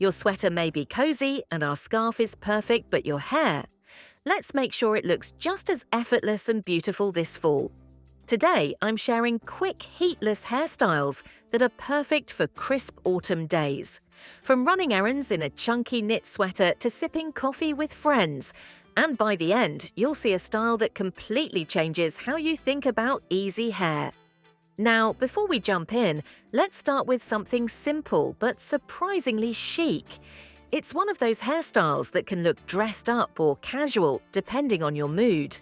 Your sweater may be cozy and our scarf is perfect, but your hair? Let's make sure it looks just as effortless and beautiful this fall. Today, I'm sharing quick, heatless hairstyles that are perfect for crisp autumn days. From running errands in a chunky knit sweater to sipping coffee with friends. And by the end, you'll see a style that completely changes how you think about easy hair. Now, before we jump in, let's start with something simple but surprisingly chic. It's one of those hairstyles that can look dressed up or casual depending on your mood.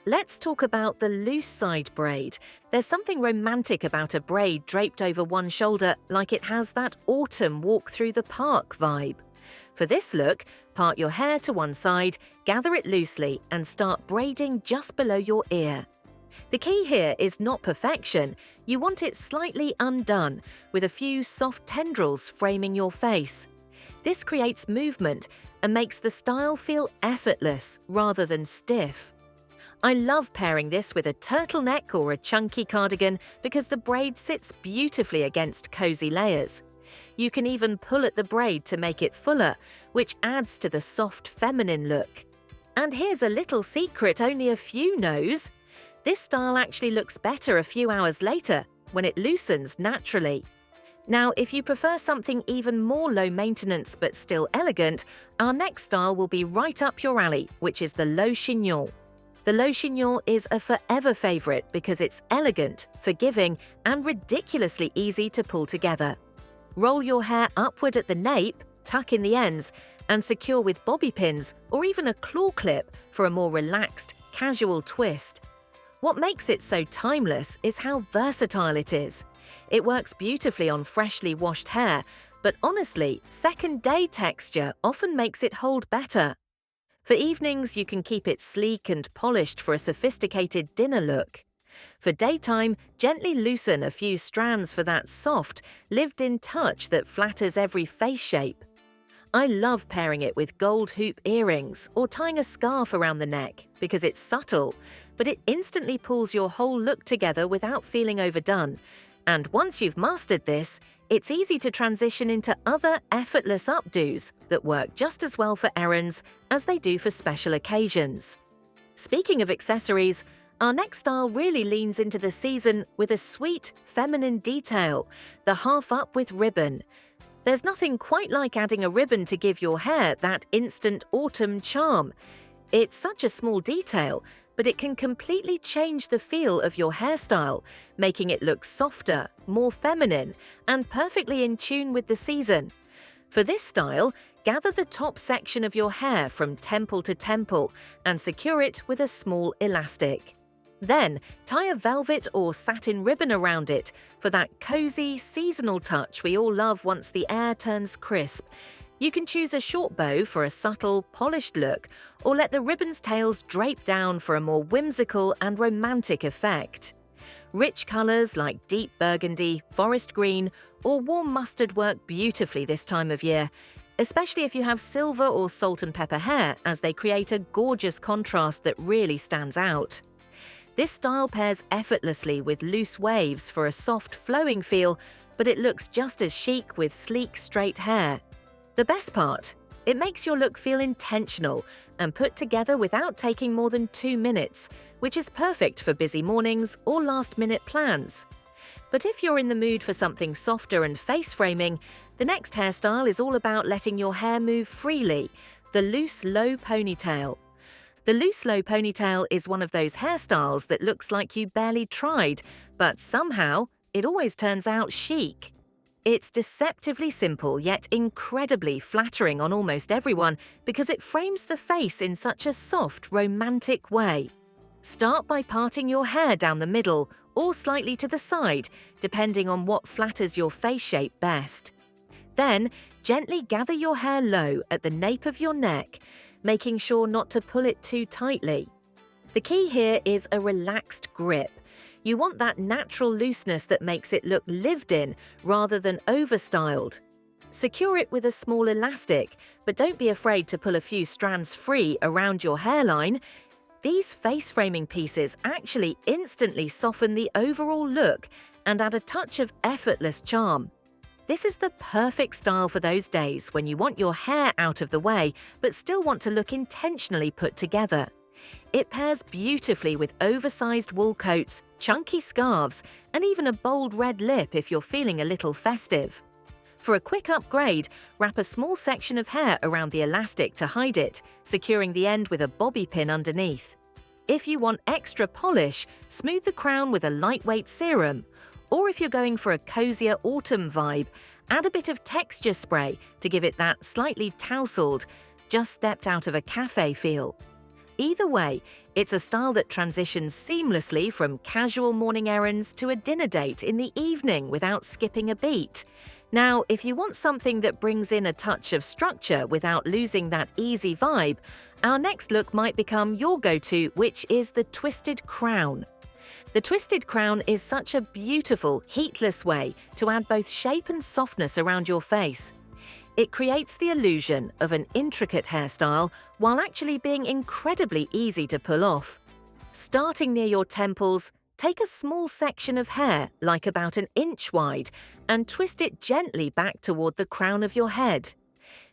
Let's talk about the loose side braid. There's something romantic about a braid draped over one shoulder, like it has that autumn walk through the park vibe. For this look, part your hair to one side, gather it loosely, and start braiding just below your ear. The key here is not perfection. You want it slightly undone, with a few soft tendrils framing your face. This creates movement and makes the style feel effortless rather than stiff. I love pairing this with a turtleneck or a chunky cardigan because the braid sits beautifully against cozy layers. You can even pull at the braid to make it fuller, which adds to the soft feminine look. And here's a little secret only a few knows. This style actually looks better a few hours later when it loosens naturally. Now, if you prefer something even more low maintenance but still elegant, our next style will be right up your alley, which is the low chignon. The low chignon is a forever favorite because it's elegant, forgiving, and ridiculously easy to pull together. Roll your hair upward at the nape, tuck in the ends, and secure with bobby pins or even a claw clip for a more relaxed, casual twist. What makes it so timeless is how versatile it is. It works beautifully on freshly washed hair, but honestly, second-day texture often makes it hold better. For evenings, you can keep it sleek and polished for a sophisticated dinner look. For daytime, gently loosen a few strands for that soft, lived-in touch that flatters every face shape. I love pairing it with gold hoop earrings or tying a scarf around the neck because it's subtle, but it instantly pulls your whole look together without feeling overdone. And once you've mastered this, it's easy to transition into other effortless updos that work just as well for errands as they do for special occasions. Speaking of accessories, our next style really leans into the season with a sweet, feminine detail, the half-up with ribbon. There's nothing quite like adding a ribbon to give your hair that instant autumn charm. It's such a small detail, but it can completely change the feel of your hairstyle, making it look softer, more feminine, and perfectly in tune with the season. For this style, gather the top section of your hair from temple to temple and secure it with a small elastic. Then, tie a velvet or satin ribbon around it for that cozy, seasonal touch we all love once the air turns crisp. You can choose a short bow for a subtle, polished look, or let the ribbon's tails drape down for a more whimsical and romantic effect. Rich colors like deep burgundy, forest green, or warm mustard work beautifully this time of year, especially if you have silver or salt and pepper hair, as they create a gorgeous contrast that really stands out. This style pairs effortlessly with loose waves for a soft, flowing feel, but it looks just as chic with sleek, straight hair. The best part? It makes your look feel intentional and put together without taking more than 2 minutes, which is perfect for busy mornings or last-minute plans. But if you're in the mood for something softer and face-framing, the next hairstyle is all about letting your hair move freely, the loose low ponytail. The loose low ponytail is one of those hairstyles that looks like you barely tried, but somehow it always turns out chic. It's deceptively simple yet incredibly flattering on almost everyone because it frames the face in such a soft, romantic way. Start by parting your hair down the middle or slightly to the side, depending on what flatters your face shape best. Then, gently gather your hair low at the nape of your neck, making sure not to pull it too tightly. The key here is a relaxed grip. You want that natural looseness that makes it look lived in rather than overstyled. Secure it with a small elastic, but don't be afraid to pull a few strands free around your hairline. These face-framing pieces actually instantly soften the overall look and add a touch of effortless charm. This is the perfect style for those days when you want your hair out of the way but still want to look intentionally put together. It pairs beautifully with oversized wool coats, chunky scarves, and even a bold red lip if you're feeling a little festive. For a quick upgrade, wrap a small section of hair around the elastic to hide it, securing the end with a bobby pin underneath. If you want extra polish, smooth the crown with a lightweight serum. Or if you're going for a cozier autumn vibe, add a bit of texture spray to give it that slightly tousled, just stepped out of a cafe feel. Either way, it's a style that transitions seamlessly from casual morning errands to a dinner date in the evening without skipping a beat. Now, if you want something that brings in a touch of structure without losing that easy vibe, our next look might become your go-to, which is the twisted crown. The twisted crown is such a beautiful, heatless way to add both shape and softness around your face. It creates the illusion of an intricate hairstyle while actually being incredibly easy to pull off. Starting near your temples, take a small section of hair, like about an inch wide, and twist it gently back toward the crown of your head.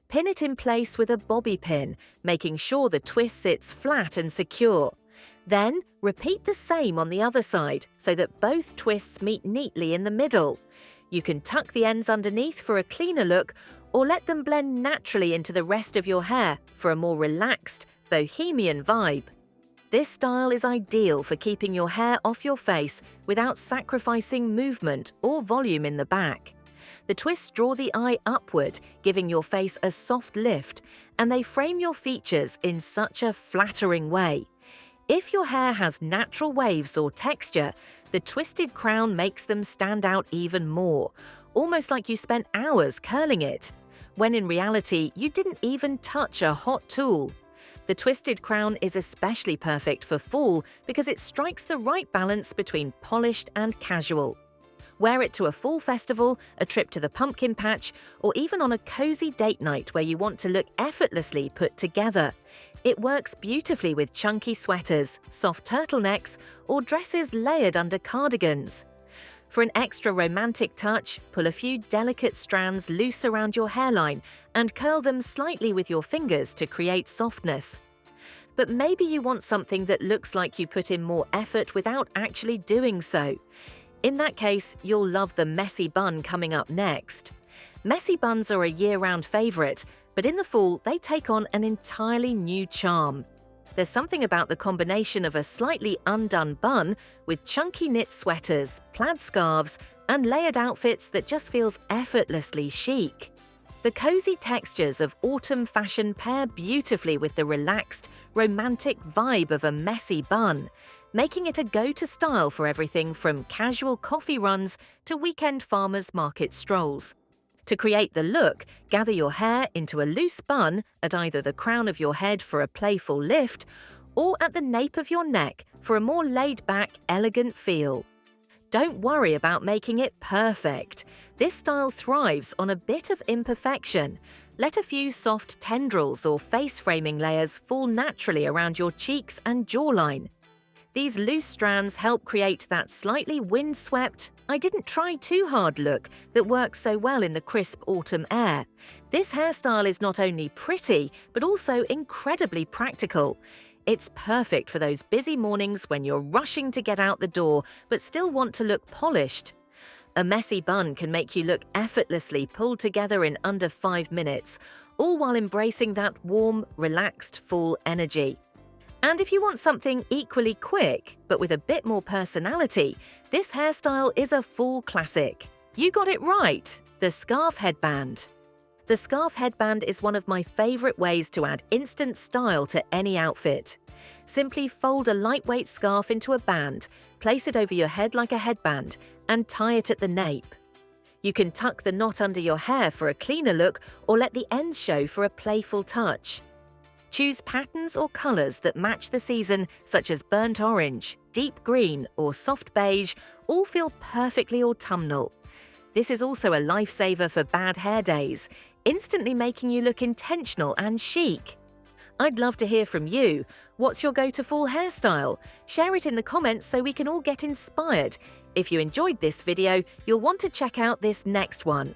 Pin it in place with a bobby pin, making sure the twist sits flat and secure. Then, repeat the same on the other side so that both twists meet neatly in the middle. You can tuck the ends underneath for a cleaner look, or let them blend naturally into the rest of your hair for a more relaxed, bohemian vibe. This style is ideal for keeping your hair off your face without sacrificing movement or volume in the back. The twists draw the eye upward, giving your face a soft lift, and they frame your features in such a flattering way. If your hair has natural waves or texture, the twisted crown makes them stand out even more, almost like you spent hours curling it, when in reality you didn't even touch a hot tool. The twisted crown is especially perfect for fall because it strikes the right balance between polished and casual. Wear it to a fall festival, a trip to the pumpkin patch, or even on a cozy date night where you want to look effortlessly put together. It works beautifully with chunky sweaters, soft turtlenecks, or dresses layered under cardigans. For an extra romantic touch, pull a few delicate strands loose around your hairline and curl them slightly with your fingers to create softness. But maybe you want something that looks like you put in more effort without actually doing so. In that case, you'll love the messy bun coming up next. Messy buns are a year-round favorite, but in the fall, they take on an entirely new charm. There's something about the combination of a slightly undone bun with chunky knit sweaters, plaid scarves, and layered outfits that just feels effortlessly chic. The cozy textures of autumn fashion pair beautifully with the relaxed, romantic vibe of a messy bun, making it a go-to style for everything from casual coffee runs to weekend farmers market strolls. To create the look, gather your hair into a loose bun at either the crown of your head for a playful lift or at the nape of your neck for a more laid-back, elegant feel. Don't worry about making it perfect. This style thrives on a bit of imperfection. Let a few soft tendrils or face-framing layers fall naturally around your cheeks and jawline. These loose strands help create that slightly windswept, I didn't try too hard look that works so well in the crisp autumn air. This hairstyle is not only pretty, but also incredibly practical. It's perfect for those busy mornings when you're rushing to get out the door but still want to look polished. A messy bun can make you look effortlessly pulled together in under 5 minutes, all while embracing that warm, relaxed fall energy. And if you want something equally quick, but with a bit more personality, this hairstyle is a fall classic. You got it right, the scarf headband. The scarf headband is one of my favorite ways to add instant style to any outfit. Simply fold a lightweight scarf into a band, place it over your head like a headband, and tie it at the nape. You can tuck the knot under your hair for a cleaner look or let the ends show for a playful touch. Choose patterns or colors that match the season, such as burnt orange, deep green, or soft beige, all feel perfectly autumnal. This is also a lifesaver for bad hair days, instantly making you look intentional and chic. I'd love to hear from you. What's your go-to fall hairstyle? Share it in the comments so we can all get inspired. If you enjoyed this video, you'll want to check out this next one.